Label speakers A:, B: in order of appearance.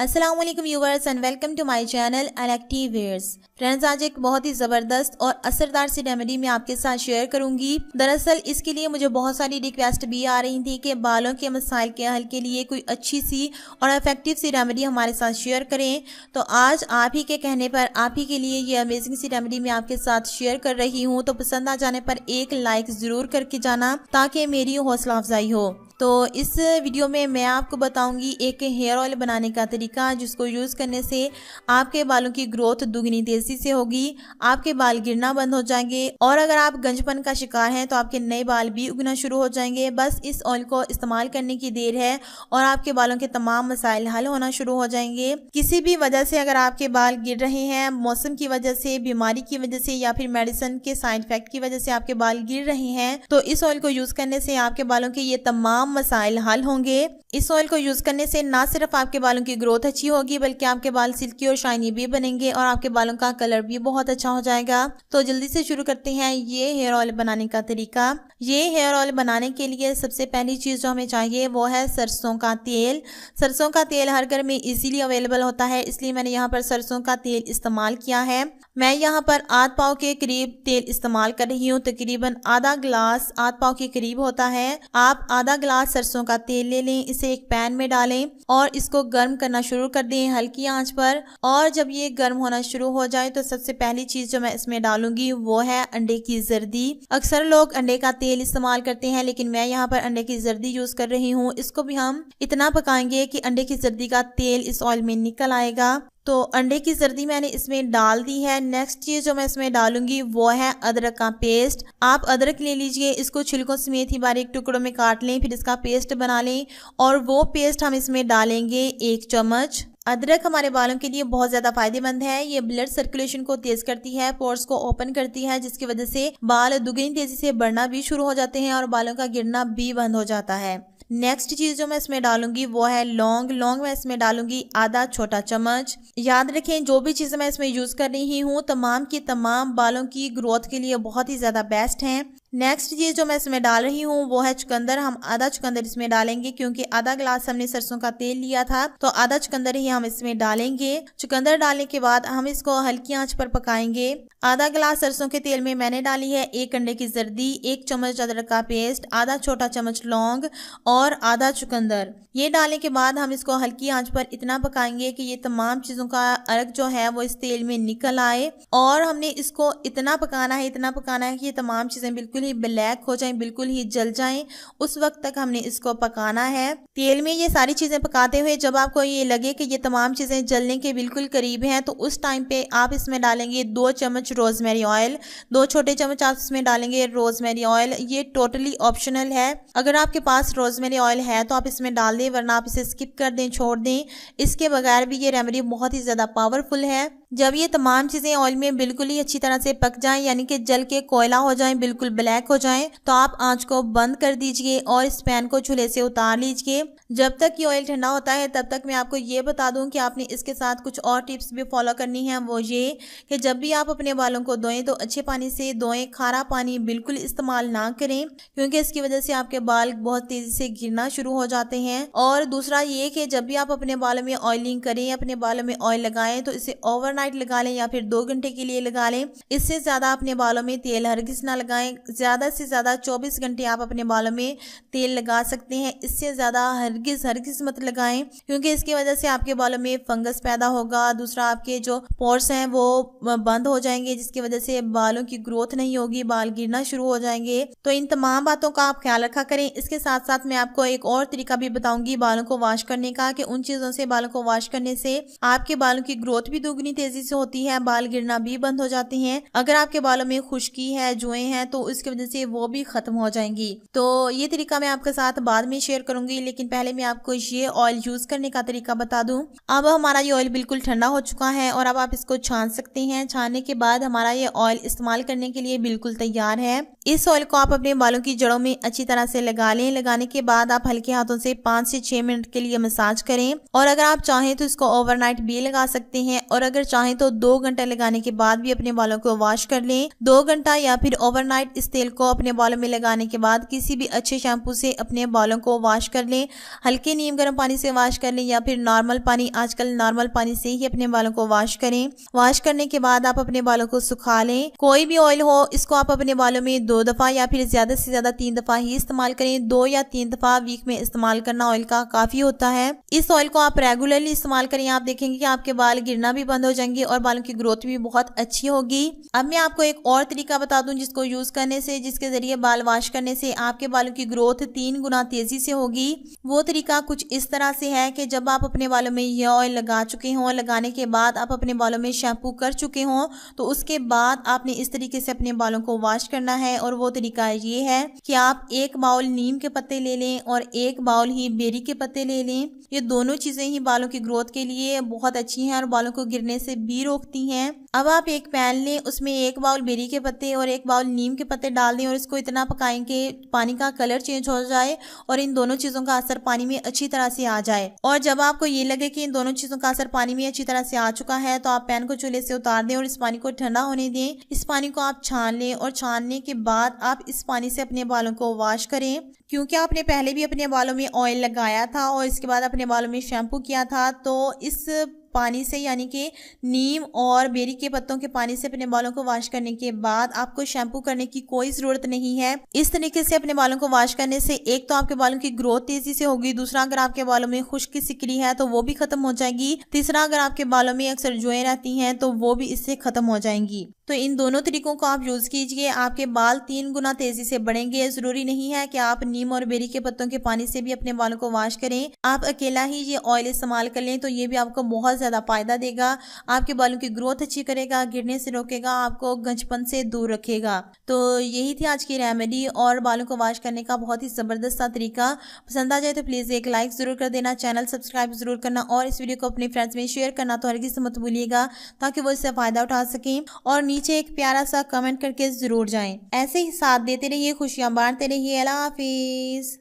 A: अस्सलाम वालेकुम viewers and welcome to my channel elective wares. Friends, आज एक बहुत ही ज़बरदस्त और असरदार सी रेमेडी मैं आपके साथ शेयर करूंगी। दरअसल इसके लिए मुझे बहुत सारी रिक्वेस्ट भी आ रही थी कि बालों के मसाइल के हल के लिए कोई अच्छी सी और इफेक्टिव सी रेमेडी हमारे साथ शेयर करें। तो आज आप ही के कहने पर आप ही के लिए ये अमेजिंग सी रेमेडी मैं आपके साथ शेयर कर रही हूँ। तो पसंद आ जाने पर एक लाइक ज़रूर करके जाना ताकि मेरी हौसला अफजाई हो। तो इस वीडियो में मैं आपको बताऊंगी एक हेयर ऑयल बनाने का तरीका, जिसको यूज़ करने से आपके बालों की ग्रोथ दुगनी तेज़ी से होगी, आपके बाल गिरना बंद हो जाएंगे और अगर आप गंजपन का शिकार हैं तो आपके नए बाल भी उगना शुरू हो जाएंगे। बस इस ऑयल को इस्तेमाल करने की देर है और आपके बालों के तमाम मसाइल हल होना शुरू हो जाएंगे। किसी भी वजह से अगर आपके बाल गिर रहे हैं, मौसम की वजह से, बीमारी की वजह से या फिर मेडिसिन के साइड इफेक्ट की वजह से आपके बाल गिर रहे हैं, तो इस ऑयल को यूज़ करने से आपके बालों के ये तमाम मसाइल हल होंगे। इस ऑयल को यूज करने से ना सिर्फ आपके बालों की ग्रोथ अच्छी होगी बल्कि आपके बाल सिल्की और शाइनी भी बनेंगे और आपके बालों का कलर भी बहुत अच्छा हो जाएगा। तो जल्दी से शुरू करते हैं ये हेयर ऑयल बनाने का तरीका। ये हेयर ऑयल बनाने के लिए सबसे पहली चीज जो हमें चाहिए वो है सरसों का तेल। सरसों का तेल हर घर में इजीली अवेलेबल होता है, इसलिए मैंने यहाँ पर सरसों का तेल इस्तेमाल किया है। मैं यहाँ पर आध पाव के करीब तेल इस्तेमाल कर रही हूँ। तकरीबन आधा ग्लास आध पाव के करीब होता है। आप आधा ग्लास सरसों का तेल ले लें, इसे एक पैन में डालें और इसको गर्म करना शुरू कर दें हल्की आंच पर। और जब ये गर्म होना शुरू हो जाए तो सबसे पहली चीज जो मैं इसमें डालूंगी वो है अंडे की जर्दी। अक्सर लोग अंडे का तेल इस्तेमाल करते हैं, लेकिन मैं यहाँ पर अंडे की जर्दी यूज कर रही हूँ। इसको भी हम इतना पकाएंगे कि अंडे की जर्दी का तेल इस ऑयल में निकल आएगा। तो अंडे की जर्दी मैंने इसमें डाल दी है। नेक्स्ट चीज जो मैं इसमें डालूंगी वो है अदरक का पेस्ट। आप अदरक ले लीजिए, इसको छिलकों समेत ही बारीक टुकड़ों में काट लें, फिर इसका पेस्ट बना लें और वो पेस्ट हम इसमें डालेंगे 1 चम्मच। अदरक हमारे बालों के लिए बहुत ज्यादा फायदेमंद है। ये ब्लड सर्कुलेशन को तेज करती है, पोर्स को ओपन करती है, जिसकी वजह से बाल दुगनी तेजी से बढ़ना भी शुरू हो जाते हैं और बालों का गिरना भी बंद हो जाता है। नेक्स्ट चीज जो मैं इसमें डालूंगी वो है लौंग। लौंग मैं इसमें डालूंगी आधा छोटा चम्मच। याद रखें, जो भी चीजें मैं इसमें यूज कर रही हूँ तमाम की तमाम बालों की ग्रोथ के लिए बहुत ही ज्यादा बेस्ट हैं। नेक्स्ट चीज जो मैं इसमें डाल रही हूँ वो है चुकंदर। हम आधा चुकंदर इसमें डालेंगे क्योंकि आधा ग्लास हमने सरसों का तेल लिया था, तो आधा चुकंदर ही हम इसमें डालेंगे। चुकंदर डालने के बाद हम इसको हल्की आंच पर पकाएंगे। आधा ग्लास सरसों के तेल में मैंने डाली है 1 अंडे की जर्दी, 1 चम्मच अदरक का पेस्ट, आधा छोटा चम्मच लौंग और आधा चुकंदर। ये डालने के बाद हम इसको हल्की आंच पर इतना पकाएंगे कि ये तमाम चीजों का अर्क जो है वो इस तेल में निकल आए और हमने इसको इतना पकाना है कि ये तमाम चीजें बिल्कुल ही ब्लैक हो जाएं, बिल्कुल ही जल जाएं। उस वक्त तक हमने इसको पकाना है। तेल में ये सारी चीजें पकाते हुए जब आपको ये लगे कि ये तमाम चीजें जलने के बिल्कुल करीब हैं, तो उस टाइम पे आप इसमें डालेंगे 2 चम्मच रोजमेरी ऑयल। 2 छोटे चम्मच आप इसमें डालेंगे रोजमेरी ऑयल। ये टोटली ऑप्शनल है। अगर आपके पास रोजमेरी ऑयल है तो आप इसमें डाल दें, वरना आप इसे स्किप कर दें, छोड़ दें। इसके बगैर भी ये रेमेडी बहुत ही ज्यादा पावरफुल है। जब ये तमाम चीजें ऑयल में बिल्कुल ही अच्छी तरह से पक जाएं, यानी कि जल के कोयला हो जाएं, बिल्कुल ब्लैक हो जाएं, तो आप आंच को बंद कर दीजिए और इस पैन को चूल्हे से उतार लीजिए। जब तक ये ऑयल ठंडा होता है तब तक मैं आपको ये बता दूं कि आपने इसके साथ कुछ और टिप्स भी फॉलो करनी है। वो ये कि जब भी आप अपने बालों को धोएं तो अच्छे पानी से धोएं, खारा पानी बिल्कुल इस्तेमाल ना करें क्योंकि इसकी वजह से आपके बाल बहुत तेजी से गिरना शुरू हो जाते हैं। और दूसरा ये कि जब भी आप अपने बालों में ऑयलिंग करें, अपने बालों में ऑयल लगाएं तो इसे ओवरनाइट लगा लें या फिर 2 घंटे के लिए लगा लें। इससे ज्यादा अपने बालों में तेल हरगिज ना लगाएं। ज्यादा से ज्यादा 24 घंटे आप अपने बालों में तेल लगा सकते हैं, इससे ज्यादा हरगिज मत लगाएं क्योंकि इसकी वजह से आपके बालों में फंगस पैदा होगा। दूसरा, आपके जो पोर्स हैं वो बंद हो जाएंगे, जिसकी वजह से बालों की ग्रोथ नहीं होगी, बाल गिरना शुरू हो जाएंगे। तो इन तमाम बातों का आप ख्याल रखा करें। इसके साथ साथ मैं आपको एक और तरीका भी बताऊंगी बालों को वॉश करने का, कि उन चीजों से बालों को वॉश करने से आपके बालों की ग्रोथ भी दुगनी तेजी से होती है, बाल गिरना भी बंद हो जाते हैं। अगर आपके बालों में खुश्की है, जुएं हैं, तो इसकी वजह से वो भी खत्म हो जाएंगी। तो ये तरीका मैं आपके साथ बाद में शेयर करूंगी, लेकिन पहले मैं आपको ये ऑयल यूज करने का तरीका बता दूं। अब हमारा ये ऑयल बिल्कुल ठंडा हो चुका है और अब आप इसको छान सकते हैं। छानने के बाद हमारा ये ऑयल इस्तेमाल करने के लिए बिल्कुल तैयार है। इस ऑयल को आप अपने बालों की जड़ों में अच्छी तरह से लगा लें। लगाने के बाद आप हल्के हाथों से 5 से 6 मिनट के लिए मसाज करें और अगर आप चाहें तो इसको ओवरनाइट भी लगा सकते हैं और अगर चाहें तो 2 घंटे लगाने के बाद भी अपने बालों को वॉश कर लें। 2 घंटा या फिर ओवरनाइट इस तेल को अपने बालों में लगाने के बाद किसी भी अच्छे शैम्पू से अपने बालों को वॉश कर लें। हल्के नीम गर्म पानी से वॉश कर लें या फिर नॉर्मल पानी, आजकल नॉर्मल पानी से ही अपने बालों को वॉश करें। वॉश करने के बाद आप अपने बालों को सुखा लें। कोई भी ऑयल हो, इसको आप अपने बालों में 2 दफा या फिर ज्यादा से ज्यादा 3 दफा ही इस्तेमाल करें। 2 या 3 दफा वीक में इस्तेमाल करना ऑयल का काफी होता है। इस ऑयल को आप रेगुलरली इस्तेमाल करें, आप देखेंगे कि आपके बाल गिरना भी बंद हो जाएंगे और बालों की ग्रोथ भी बहुत अच्छी होगी। अब मैं आपको एक और तरीका बता दूं जिसको यूज करने से, जिसके जरिए बाल वॉश करने से आपके बालों की ग्रोथ 3 गुना तेजी से होगी। वो तरीका कुछ इस तरह से है कि जब आप अपने बालों में ये ऑयल लगा चुके हों, लगाने के बाद आप अपने बालों में शैम्पू कर चुके हों, तो उसके बाद आपने इस तरीके से अपने बालों को वॉश करना है। और वो तरीका ये है कि आप 1 बाउल नीम के पत्ते ले लें और 1 बाउल ही बेरी के पत्ते ले लें। ये दोनों चीजें ही बालों की ग्रोथ के लिए बहुत अच्छी हैं और बालों को गिरने से भी रोकती हैं। अब आप एक पैन लें, उसमें 1 बाउल बेरी के पत्ते और 1 बाउल नीम के पत्ते डाल दें और इसको इतना पकाएं कि पानी का कलर चेंज हो जाए और इन दोनों चीजों का असर पानी में अच्छी तरह से आ जाए। और जब आपको ये लगे कि इन दोनों चीजों का असर पानी में अच्छी तरह से आ चुका है, तो आप पैन को चूल्हे से उतार दें और इस पानी को ठंडा होने दें। इस पानी को आप छान लें और छानने के बाद आप इस पानी से अपने बालों को वॉश करें। क्योंकि आपने पहले भी अपने बालों में ऑयल लगाया था और इसके बाद अपने बालों में शैम्पू किया था, तो इस पानी से, यानी कि नीम और बेरी के पत्तों के पानी से अपने बालों को वॉश करने के बाद आपको शैम्पू करने की कोई जरूरत नहीं है। इस तरीके से अपने बालों को वॉश करने से एक तो आपके बालों की ग्रोथ तेजी से होगी, दूसरा अगर आपके बालों में खुश्की सिकड़ी है तो वो भी खत्म हो जाएगी, तीसरा अगर आपके बालों में अक्सर जुएं रहती हैं तो वो भी इससे खत्म हो जाएंगी। तो इन दोनों तरीकों को आप यूज कीजिए, आपके बाल 3 गुना तेजी से बढ़ेंगे। जरूरी नहीं है कि आप नीम और बेरी के पत्तों के पानी से भी अपने बालों को वॉश करें, आप अकेला ही ये ऑयल इस्तेमाल कर लें तो ये भी आपको बहुत ज्यादा फायदा देगा। आपके बालों की ग्रोथ अच्छी करेगा, गिरने से रोकेगा, आपको गंजपन से दूर रखेगा। तो यही थी आज की रेमेडी और बालों को वॉश करने का बहुत ही जबरदस्त सा तरीका। पसंद आ जाए तो प्लीज एक लाइक जरूर कर देना, चैनल सब्सक्राइब जरूर करना और इस वीडियो को अपने फ्रेंड्स में शेयर करना तो हरगिज़ मत भूलिएगा, ताकि वो इससे फायदा उठा सकें। और नीचे एक प्यारा सा कमेंट करके जरूर जाएं। ऐसे ही साथ देते रहिए, खुशियां बांटते रहिए। अल्लाह हाफिज।